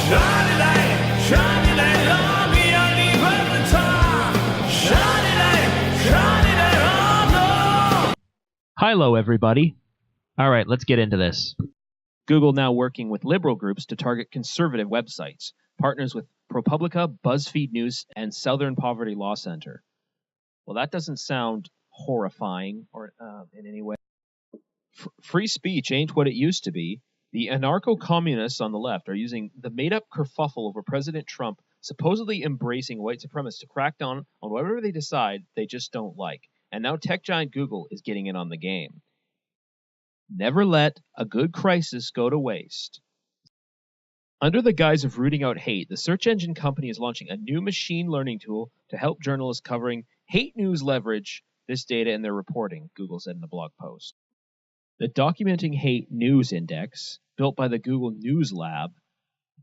Shiny light on me, I need the top. Shiny light, oh no. Hi-lo, everybody. All right, let's get into this. Google now working with liberal groups to target conservative websites. Partners with ProPublica, BuzzFeed News, and Southern Poverty Law Center. Well, that doesn't sound horrifying or in any way. Free speech ain't what it used to be. The anarcho-communists on the left are using the made-up kerfuffle over President Trump supposedly embracing white supremacists to crack down on whatever they decide they just don't like. And now tech giant Google is getting in on the game. Never let a good crisis go to waste. Under the guise of rooting out hate, the search engine company is launching a new machine learning tool to help journalists covering hate news leverage this data in their reporting, Google said in a blog post. The Documenting Hate News Index, built by the Google News Lab,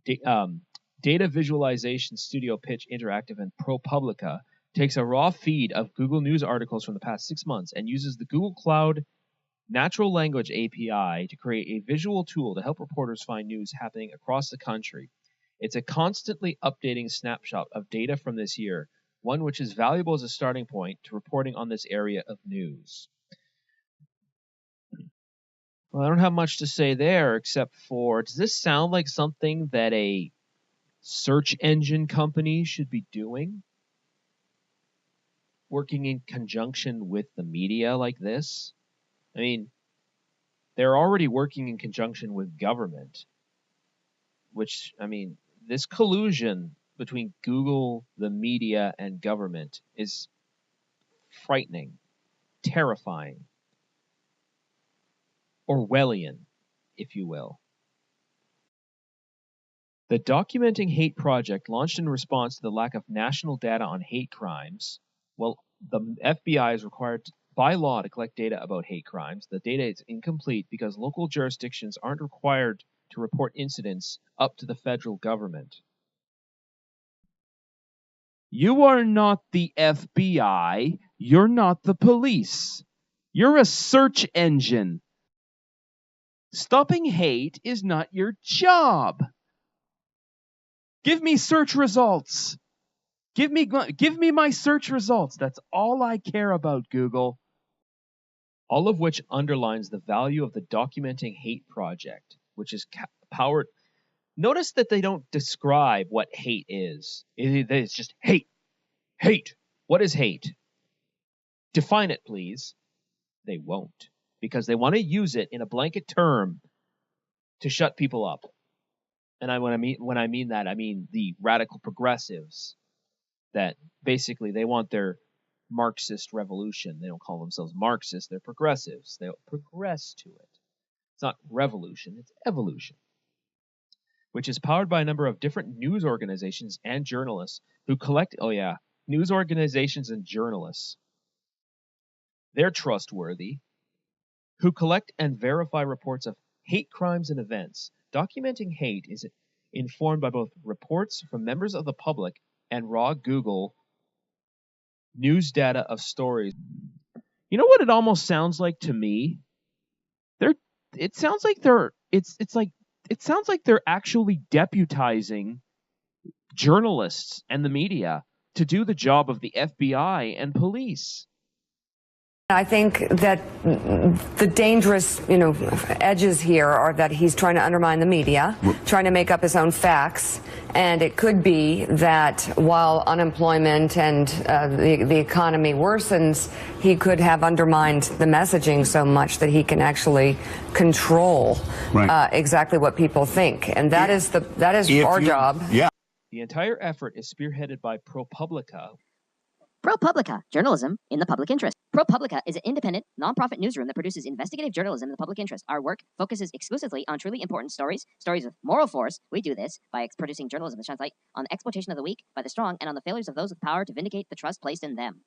Data Visualization Studio Pitch Interactive, and ProPublica, takes a raw feed of Google News articles from the past 6 months and uses the Google Cloud Natural Language API to create a visual tool to help reporters find news happening across the country. It's a constantly updating snapshot of data from this year, one which is valuable as a starting point to reporting on this area of news. Well, I don't have much to say there except for, does this sound like something that a search engine company should be doing? Working in conjunction with the media like this? I mean, they're already working in conjunction with government, which, I mean, this collusion between Google, the media, and government is frightening, terrifying, Orwellian, if you will. The Documenting Hate project, launched in response to the lack of national data on hate crimes. Well, the FBI is required by law to collect data about hate crimes. The data is incomplete because local jurisdictions aren't required to report incidents up to the federal government. You are not the FBI. You're not the police. You're a search engine. Stopping hate is not your job. Give me search results. Give me my search results. That's all I care about, Google. All of which underlines the value of the Documenting Hate project, which is powered. Notice that they don't describe what hate is. It's just hate. Hate. What is hate? Define it, please. They won't, because they want to use it in a blanket term to shut people up. And when I mean that, I mean the radical progressives that basically they want their Marxist revolution. They don't call themselves Marxists, they're progressives. They'll progress to it. It's not revolution, it's evolution. Which is powered by a number of different news organizations and journalists who collect, news organizations and journalists. They're trustworthy, who collect and verify reports of hate crimes and events. Documenting Hate is informed by both reports from members of the public and raw Google news data of stories. You know what it almost sounds like to me? It sounds like they're actually deputizing journalists and the media to do the job of the FBI and police. I think that the dangerous, edges here are that he's trying to undermine the media, trying to make up his own facts, and it could be that while unemployment and the economy worsens, he could have undermined the messaging so much that he can actually control exactly what people think, and that is our job. Yeah. The entire effort is spearheaded by ProPublica. ProPublica, journalism in the public interest. ProPublica is an independent, nonprofit newsroom that produces investigative journalism in the public interest. Our work focuses exclusively on truly important stories with moral force. We do this by producing journalism that shines light on the exploitation of the weak by the strong and on the failures of those with power to vindicate the trust placed in them.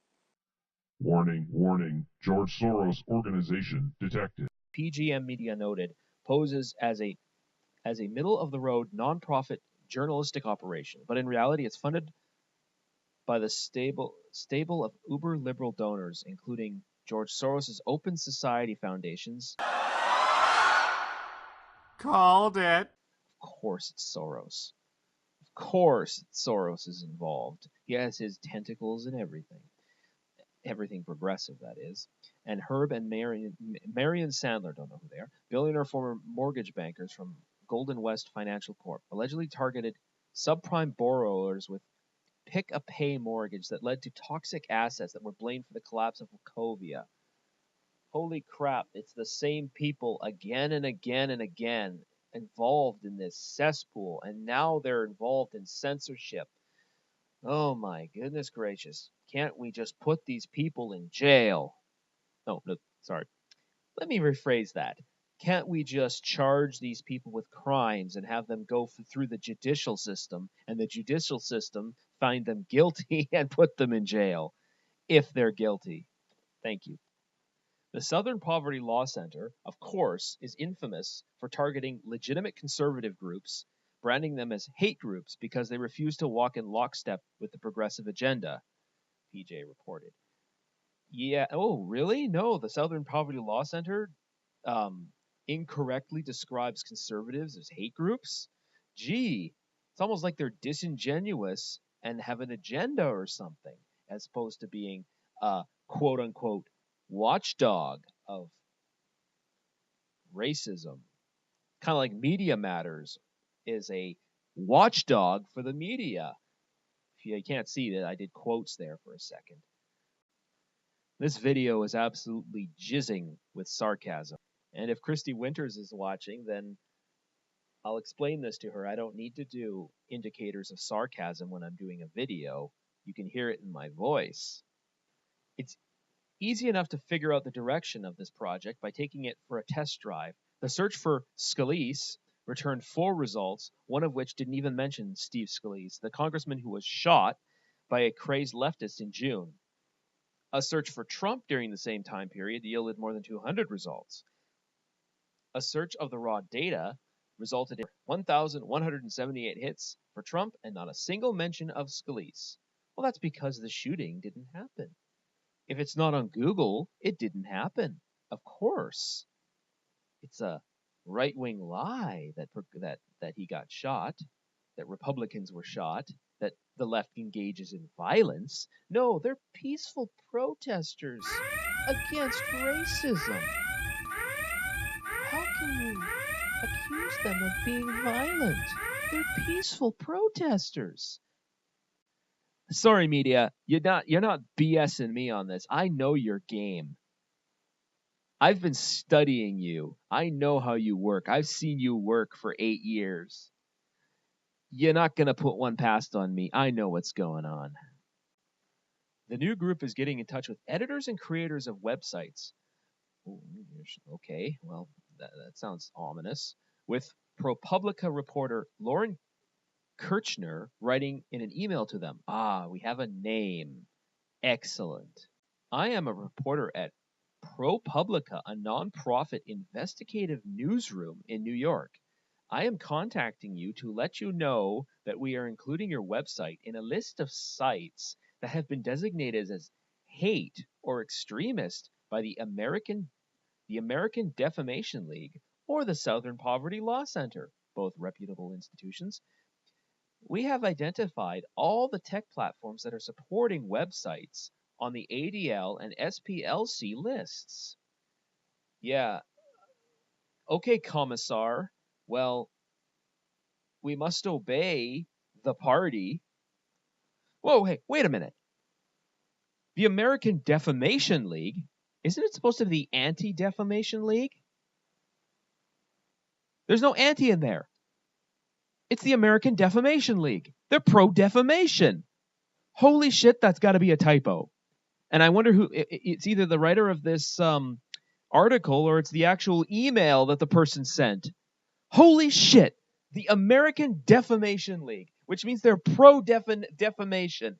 Warning, warning, George Soros organization detected. PGM Media noted, poses as a middle-of-the-road nonprofit journalistic operation, but in reality it's funded by the stable of uber-liberal donors, including George Soros' Open Society Foundations. Called it. Of course it's Soros. course Soros is involved. He has his tentacles in everything. Everything progressive, that is. And Herb and Marion Sandler, don't know who they are, billionaire former mortgage bankers from Golden West Financial Corp, allegedly targeted subprime borrowers with pick-a-pay mortgage that led to toxic assets that were blamed for the collapse of Wachovia. Holy crap, it's the same people again and again and again involved in this cesspool, and now they're involved in censorship. Oh my goodness gracious. Can't we just put these people in jail? No, sorry. Let me rephrase that. Can't we just charge these people with crimes and have them go through the judicial system, and the judicial system find them guilty and put them in jail if they're guilty? Thank you. The Southern Poverty Law Center, of course, is infamous for targeting legitimate conservative groups, branding them as hate groups because they refuse to walk in lockstep with the progressive agenda, PJ reported. Yeah, oh, really? No, the Southern Poverty Law Center incorrectly describes conservatives as hate groups? Gee, it's almost like they're disingenuous and have an agenda or something, as opposed to being a quote-unquote watchdog of racism. Kind of like Media Matters is a watchdog for the media. If you can't see that, I did quotes there for a second. This video is absolutely jizzing with sarcasm. And if Christy Winters is watching, then I'll explain this to her. I don't need to do indicators of sarcasm when I'm doing a video. You can hear it in my voice. It's easy enough to figure out the direction of this project by taking it for a test drive. The search for Scalise returned 4 results, one of which didn't even mention Steve Scalise, the congressman who was shot by a crazed leftist in June. A search for Trump during the same time period yielded more than 200 results. A search of the raw data resulted in 1,178 hits for Trump and not a single mention of Scalise. Well, that's because the shooting didn't happen. If it's not on Google, it didn't happen. Of course. It's a right-wing lie that he got shot, that Republicans were shot, that the left engages in violence. No, they're peaceful protesters against racism. How can you accuse them of being violent? They're peaceful protesters. Sorry, media, you're not BSing me on this. I know your game. I've been studying you. I know how you work. I've seen you work for 8 years. You're not going to put one past on me. I know what's going on. The new group is getting in touch with editors and creators of websites. Okay, well, that sounds ominous. With ProPublica reporter Lauren Kirchner writing in an email to them. We have a name. Excellent. I am a reporter at ProPublica, a nonprofit investigative newsroom in New York. I am contacting you to let you know that we are including your website in a list of sites that have been designated as hate or extremist by the American Defamation League or the Southern Poverty Law Center, both reputable institutions. We have identified all the tech platforms that are supporting websites on the ADL and SPLC lists. Yeah. Okay, Commissar. Well, we must obey the party. Whoa, hey, wait a minute. The American Defamation League, isn't it supposed to be the Anti-Defamation League? There's no anti in there. It's the American Defamation League. They're pro-defamation. Holy shit, that's got to be a typo. And I wonder who, it's either the writer of this article or it's the actual email that the person sent. Holy shit, the American Defamation League, which means they're pro-defamation.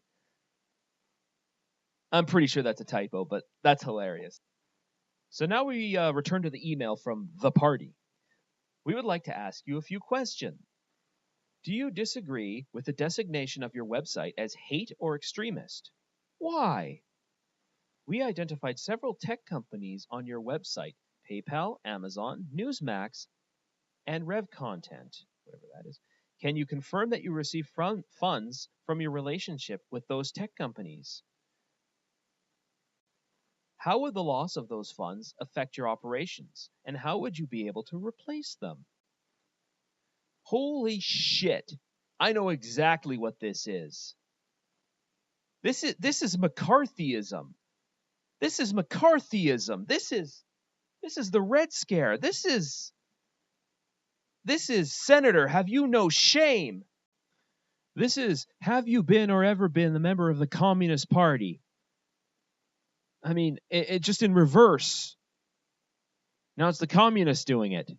I'm pretty sure that's a typo, but that's hilarious. So now we return to the email from the party. We would like to ask you a few questions. Do you disagree with the designation of your website as hate or extremist? Why? We identified several tech companies on your website: PayPal, Amazon, Newsmax, and Rev Content, whatever that is. Can you confirm that you receive funds from your relationship with those tech companies? How would the loss of those funds affect your operations? And how would you be able to replace them? Holy shit. I know exactly what this is. This is McCarthyism. This is McCarthyism. This is the Red Scare. This is Senator, have you no shame? This is, have you been or ever been a member of the Communist Party? I mean, it just in reverse. Now it's the communists doing it.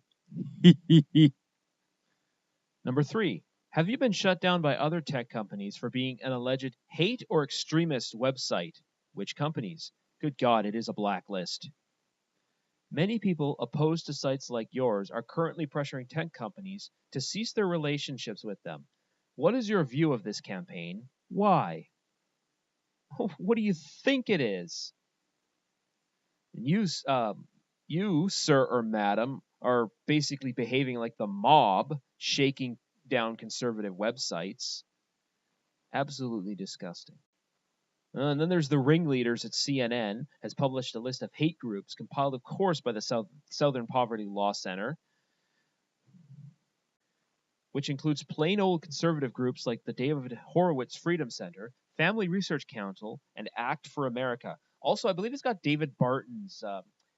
Number 3, have you been shut down by other tech companies for being an alleged hate or extremist website? Which companies? Good God, it is a blacklist. Many people opposed to sites like yours are currently pressuring tech companies to cease their relationships with them. What is your view of this campaign? Why? What do you think it is? And you, sir or madam, are basically behaving like the mob, shaking down conservative websites. Absolutely disgusting. And then there's the ringleaders at CNN, has published a list of hate groups compiled, of course, by the Southern Poverty Law Center, which includes plain old conservative groups like the David Horowitz Freedom Center, Family Research Council, and Act for America. Also, I believe it's got David Barton's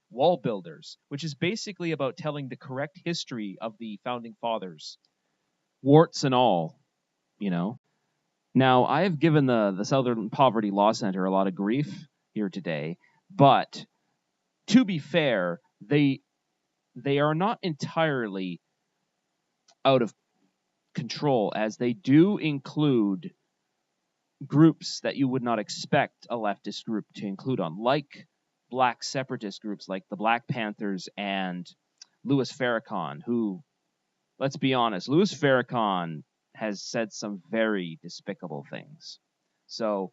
Wall Builders, which is basically about telling the correct history of the Founding Fathers. Warts and all, you know. Now, I have given the Southern Poverty Law Center a lot of grief here today, but to be fair, they are not entirely out of control, as they do include groups that you would not expect a leftist group to include on, like black separatist groups like the Black Panthers and Louis Farrakhan, who, let's be honest, Louis Farrakhan has said some very despicable things. So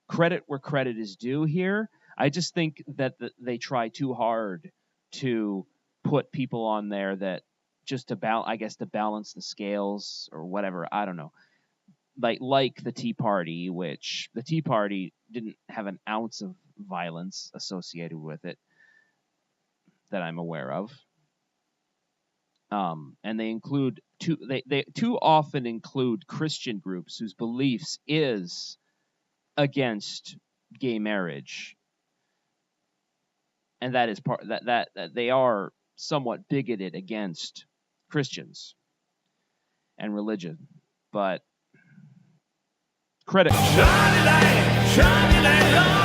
credit where credit is due here. I just think that they try too hard to put people on there that just to balance the scales or whatever. I don't know. Like the Tea Party, which the Tea Party didn't have an ounce of violence associated with it that I'm aware of. And they include they too often include Christian groups whose beliefs is against gay marriage, and that is part that they are somewhat bigoted against Christians and religion. But credit. Shiny light,